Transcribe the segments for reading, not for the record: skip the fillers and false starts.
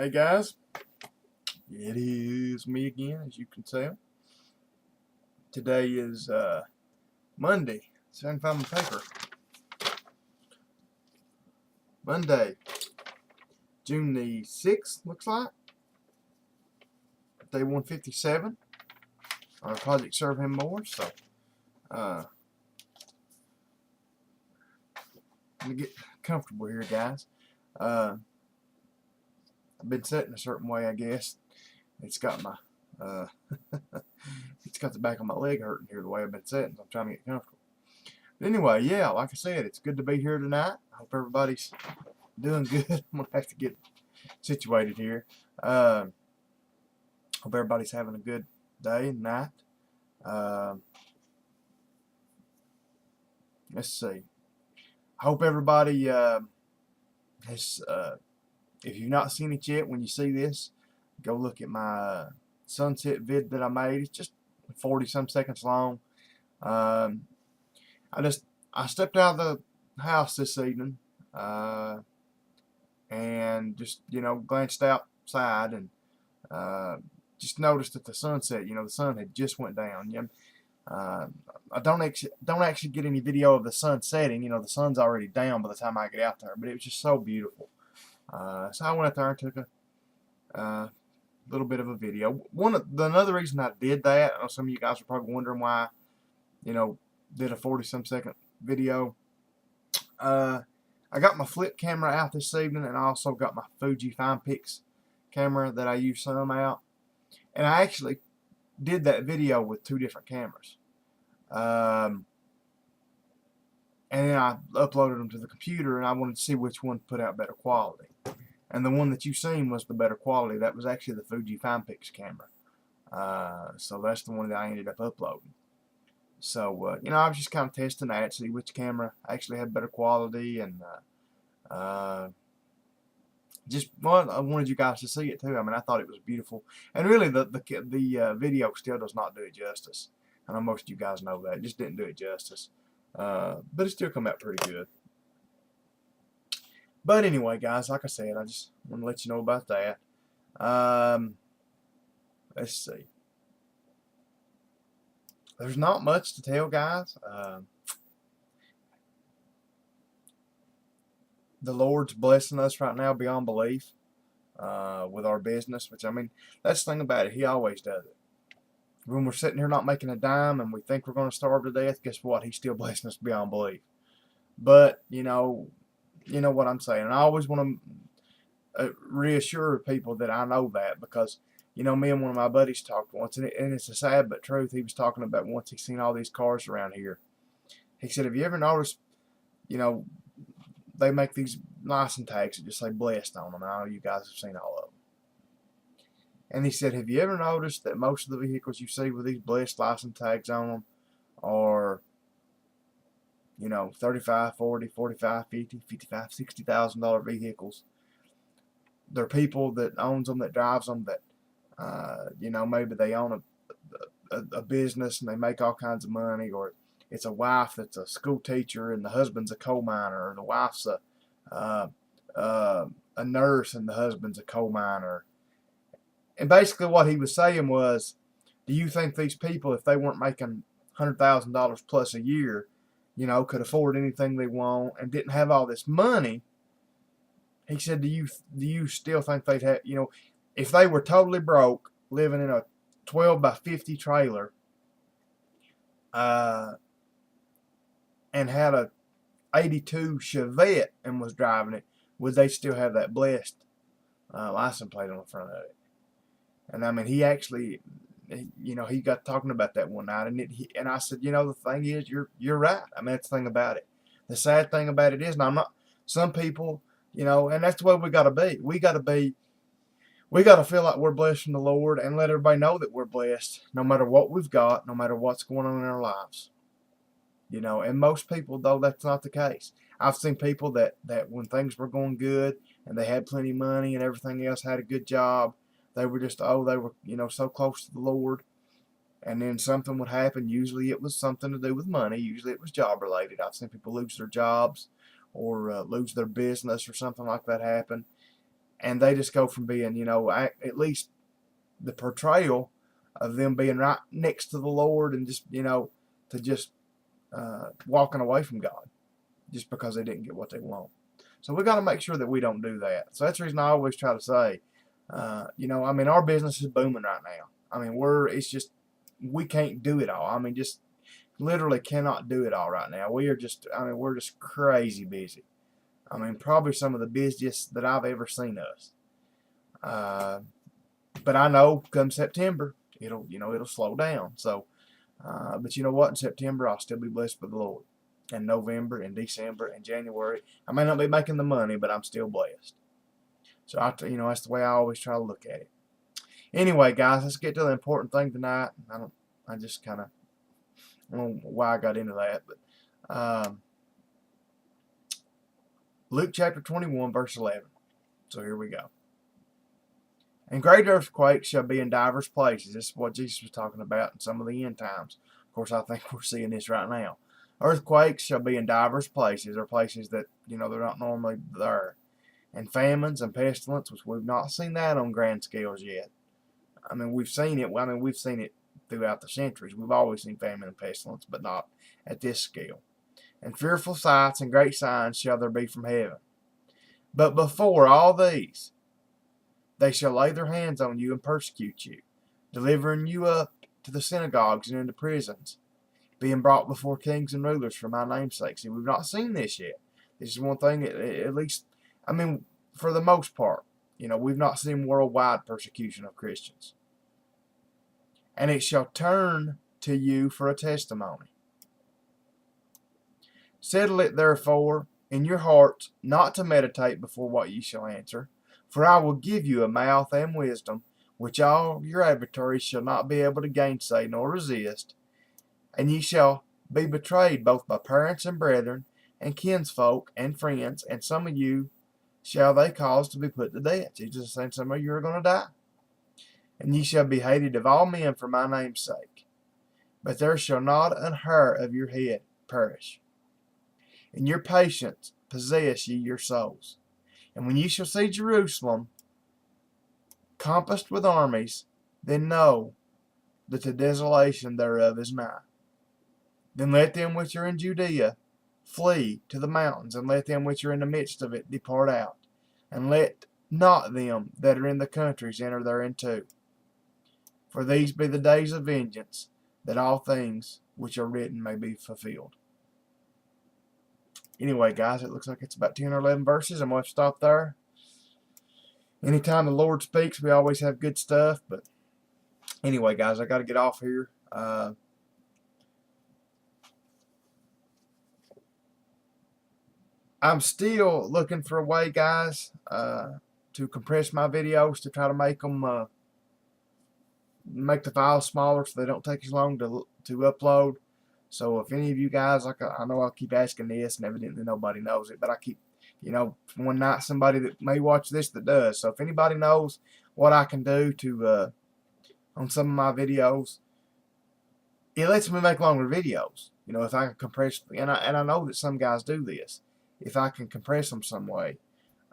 Hey guys, it is me again, as you can tell. Today is Monday. See if I can find my paper. Monday, June the 6th, looks like. Day 157 on Project Serve Him More. So, let me get comfortable here, guys. I've been sitting a certain way, I guess. It's got my it's got the back of my leg hurting here the way I've been sitting. So I'm trying to get comfortable. But anyway, yeah, like I said, it's good to be here tonight. I hope everybody's doing good. I'm gonna have to get situated here. Hope everybody's having a good day and night. Let's see. I hope everybody has. If you've not seen it yet, when you see this, go look at my sunset vid that I made. It's just 40-some seconds long. I stepped out of the house this evening and just glanced outside and just noticed that the sunset, the sun had just went down. I don't actually get any video of the sun setting. The sun's already down by the time I get out there, but it was just so beautiful. So I went out there and took a little bit of a video. Another reason I did that, I know some of you guys are probably wondering why, did a 40-some second video. I got my flip camera out this evening, and I also got my Fuji Fine Pix camera that I use some out. And I actually did that video with two different cameras. And then I uploaded them to the computer, and I wanted to see which one put out better quality. And the one that you seen was the better quality. That was actually the Fuji Fine Pix camera. So that's the one that I ended up uploading. So, I was just kind of testing that, see which camera actually had better quality, and I wanted you guys to see it too. I mean, I thought it was beautiful, and really the video still does not do it justice. I know most of you guys know that. It just didn't do it justice, but it still come out pretty good. But anyway, guys, like I said, I just want to let you know about that. Let's see. There's not much to tell, guys. The Lord's blessing us right now beyond belief with our business, which, I mean, that's the thing about it. He always does it. When we're sitting here not making a dime and we think we're going to starve to death, guess what? He's still blessing us beyond belief. But, you know what I'm saying. And I always want to reassure people that I know that, because me and one of my buddies talked once, and it's a sad but truth. He was talking about once he seen all these cars around here. He said, have you ever noticed, they make these license tags that just say blessed on them, and I know you guys have seen all of them. And he said, have you ever noticed that most of the vehicles you see with these blessed license tags on them are, $35, $40, $45, $50, $55, $60,000 vehicles? They're people that owns them, that drives them, that maybe they own a business and they make all kinds of money, or it's a wife that's a school teacher and the husband's a coal miner, or the wife's a nurse and the husband's a coal miner. And basically what he was saying was, do you think these people, if they weren't making $100,000 plus a year, could afford anything they want and didn't have all this money? He said, do you still think they'd have, if they were totally broke, living in a 12 by 50 trailer, and had a 82 Chevette and was driving it, would they still have that blessed license plate on the front of it? And I mean, he actually, he got talking about that one night, and I said, the thing is, you're right. I mean, that's the thing about it. The sad thing about it is, and I'm not, some people, and that's the way we got to be. We got to feel like we're blessed from the Lord, and let everybody know that we're blessed, no matter what we've got, no matter what's going on in our lives. And most people, though, that's not the case. I've seen people that when things were going good and they had plenty of money and everything else, had a good job, they were just, they were, so close to the Lord. And then something would happen. Usually it was something to do with money. Usually it was job related. I've seen people lose their jobs or lose their business or something like that happen. and they just go from being, you know, at least the portrayal of them being right next to the Lord and just, you know, to just walking away from God just because they didn't get what they want. So we got to make sure that we don't do that. So that's the reason I always try to say, you know, I mean, our business is booming right now. I mean, it's just, we can't do it all. I mean, just literally cannot do it all right now. We are just, I mean, we're just crazy busy. I mean, probably some of the busiest that I've ever seen us. But I know come September, it'll, you know, it'll slow down. So, but you know what? In September, I'll still be blessed by the Lord. In November, in December, in January, I may not be making the money, but I'm still blessed. So, you know, that's the way I always try to look at it. Anyway, guys, let's get to the important thing tonight. I just kind of, I don't know why I got into that, but Luke chapter 21, verse 11. So here we go. And great earthquakes shall be in divers places. This is what Jesus was talking about in some of the end times. Of course, I think we're seeing this right now. Earthquakes shall be in divers places, or places that, you know, they're not normally there. And famines and pestilence, which we've not seen that on grand scales yet. I mean, we've seen it. I mean, we've seen it throughout the centuries. We've always seen famine and pestilence, but not at this scale. And fearful sights and great signs shall there be from heaven. But before all these, they shall lay their hands on you and persecute you, delivering you up to the synagogues and into prisons, being brought before kings and rulers for my name's sake. See, we've not seen this yet. This is one thing, at least, I mean, for the most part, you know, we've not seen worldwide persecution of Christians. And it shall turn to you for a testimony. Settle it therefore in your hearts not to meditate before what ye shall answer, for I will give you a mouth and wisdom, which all your adversaries shall not be able to gainsay nor resist. And ye shall be betrayed both by parents and brethren, and kinsfolk and friends, and some of you shall they cause to be put to death. Jesus is saying some of you are going to die. And ye shall be hated of all men for my name's sake. But there shall not an hair of your head perish. In your patience possess ye your souls. And when ye shall see Jerusalem compassed with armies, then know that the desolation thereof is nigh. Then let them which are in Judea flee to the mountains, and let them which are in the midst of it depart out. And let not them that are in the countries enter thereinto. For these be the days of vengeance, that all things which are written may be fulfilled. Anyway, guys, it looks like it's about 10 or 11 verses. I'm going to stop there. Anytime the Lord speaks, we always have good stuff. But anyway, guys, I got to get off here. I'm still looking for a way, guys, to compress my videos to try to make them make the files smaller so they don't take as long to upload. So if any of you guys, like I know I'll keep asking this, and evidently nobody knows it, but I keep, you know, one night somebody that may watch this that does. So if anybody knows what I can do to on some of my videos, it lets me make longer videos. You know, if I can compress, and I know that some guys do this. If I can compress them some way,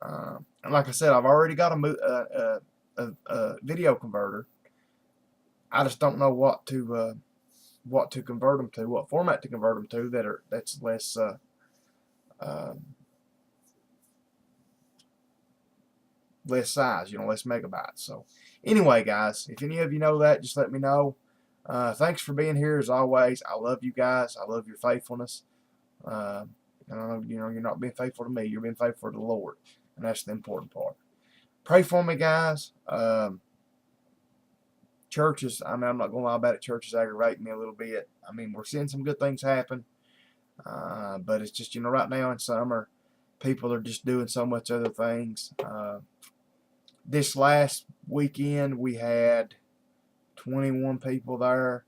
and like I said, I've already got a video converter. I just don't know what to convert them to, what format to convert them to that's less less size, you know, less megabytes. So anyway, guys, if any of you know that, just let me know. Thanks for being here as always. I love you guys. I love your faithfulness. And I know, you know, you're not being faithful to me. You're being faithful to the Lord, and that's the important part. Pray for me, guys. Churches, I mean, I'm not going to lie about it. Churches aggravate me a little bit. I mean, we're seeing some good things happen, but it's just, you know, right now in summer, people are just doing so much other things. This last weekend, we had 21 people there,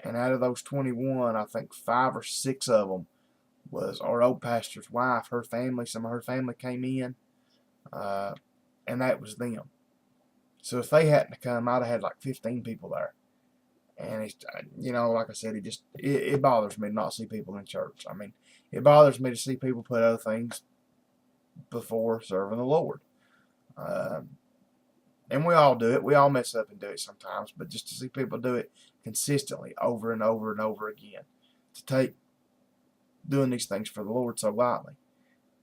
and out of those 21, I think 5 or 6 of them was our old pastor's wife, her family. Some of her family came in, and that was them. So if they hadn't come, I'd have had like 15 people there. And it's, you know, like I said, it bothers me to not see people in church. I mean, it bothers me to see people put other things before serving the Lord. And we all do it. We all mess up and do it sometimes. But just to see people do it consistently over and over and over again, to take doing these things for the Lord so lightly.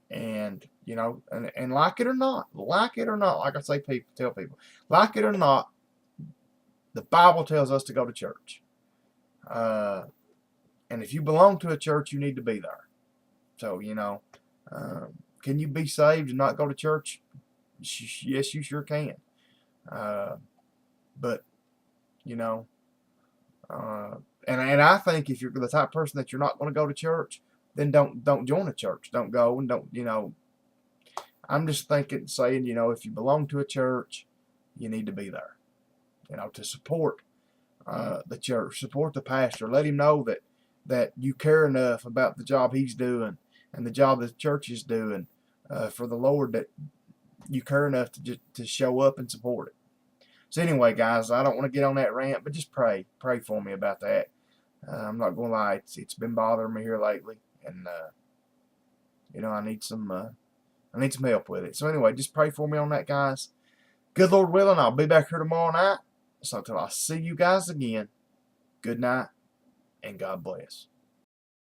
And, you know, and like it or not, like I say, tell people, like it or not, the Bible tells us to go to church. And if you belong to a church, you need to be there. So, you know, can you be saved and not go to church? Yes, you sure can. But, you know, and I think if you're the type of person that you're not going to go to church, then don't join a church. Don't go and don't, you know. I'm just saying, you know, if you belong to a church, you need to be there, you know, to support the church, support the pastor, let him know that you care enough about the job he's doing and the job the church is doing for the Lord, that you care enough to show up and support it. So anyway, guys, I don't want to get on that rant, but just pray for me about that. I'm not gonna lie, it's been bothering me here lately, and you know, I need some help with it. So anyway, just pray for me on that, guys. Good Lord willing, I'll be back here tomorrow night. So until I see you guys again, good night and God bless.